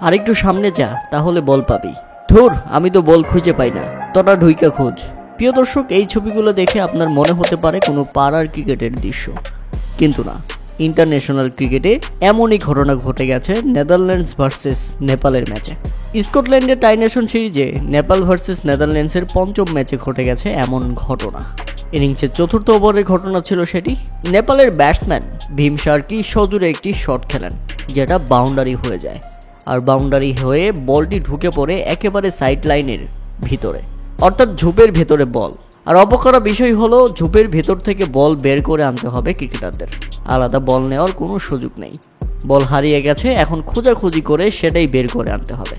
আর একটু সামনে যা, তাহলে বল পাবি। ধুর, আমি তো বল খুঁজে পাই না, তোরা ঢুইকা খোঁজ। প্রিয় দর্শক, এই ছবিগুলো দেখে আপনার মনে হতে পারে কোনো পাড়ার ক্রিকেটের দৃশ্য, কিন্তু না। ইন্টারন্যাশনাল ক্রিকেটে এমনই ঘটনা ঘটে গেছে নেদারল্যান্ডস ভার্সেস নেপালের ম্যাচে। স্কটল্যান্ডের টাই নেশন সিরিজে নেপাল ভার্সেস নেদারল্যান্ডসের পঞ্চম ম্যাচে ঘটে গেছে এমন ঘটনা। ইনিংসের চতুর্থ ওভারের ঘটনা ছিল সেটি। নেপালের ব্যাটসম্যান ভীম সার্কি সজোরে একটি শট খেলেন, যেটা বাউন্ডারি হয়ে যায়। আর বাউন্ডারি হয়ে বলটি ঢুকে পড়ে একেবারে সাইড লাইনের ভিতরে, অর্থাৎ ঝোপের ভেতরে বল। আর অবাক করা বিষয় হলো, ঝোপের ভেতর থেকে বল বের করে আনতে হবে ক্রিকেটারদের, আলাদা বল নেওয়ার কোনো সুযোগ নেই। বল হারিয়ে গেছে, এখন খোঁজাখুঁজি করে সেটাই বের করে আনতে হবে।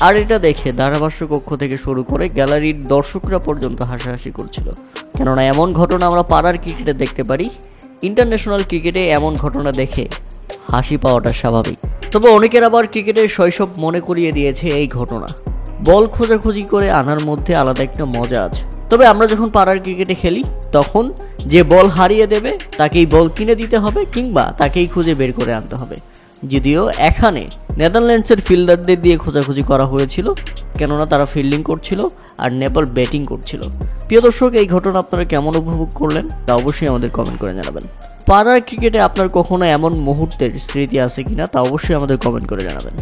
আর এটা দেখে ধারাভাষ্য কক্ষ থেকে শুরু করে গ্যালারির দর্শকরা পর্যন্ত হাসাহাসি করছিল, কেননা এমন ঘটনা আমরা পাড়ার ক্রিকেটে দেখতে পারি। ইন্টারন্যাশনাল ক্রিকেটে এমন ঘটনা দেখে হাসি পাওয়াটা স্বাভাবিক। তবে অনেকের আবার ক্রিকেটের শৈশব মনে করিয়ে দিয়েছে এই ঘটনা। বল খোঁজাখুঁজি করে আনার মধ্যে আলাদা একটা মজা আছে। তবে আমরা যখন পাড়ার ক্রিকেটে খেলি, তখন যে বল হারিয়ে দেবে তাকেই বল কিনে দিতে হবে, কিংবা তাকেই খুঁজে বের করে আনতে হবে। যদিও এখানে নেদারল্যান্ডসের ফিল্ডারদের দিয়ে খোঁজাখুঁজি করা হয়েছিল, কেননা তারা ফিল্ডিং করছিল আর নেপাল ব্যাটিং করছিল। প্রিয় দর্শক, এই ঘটনা আপনারা কেমন উপভোগ করলেন তা অবশ্যই আমাদের কমেন্ট করে জানাবেন। পাড়ার ক্রিকেটে আপনার কখনো এমন মুহূর্তের স্মৃতি আছে কিনা তা অবশ্যই আমাদের কমেন্ট করে জানাবেন।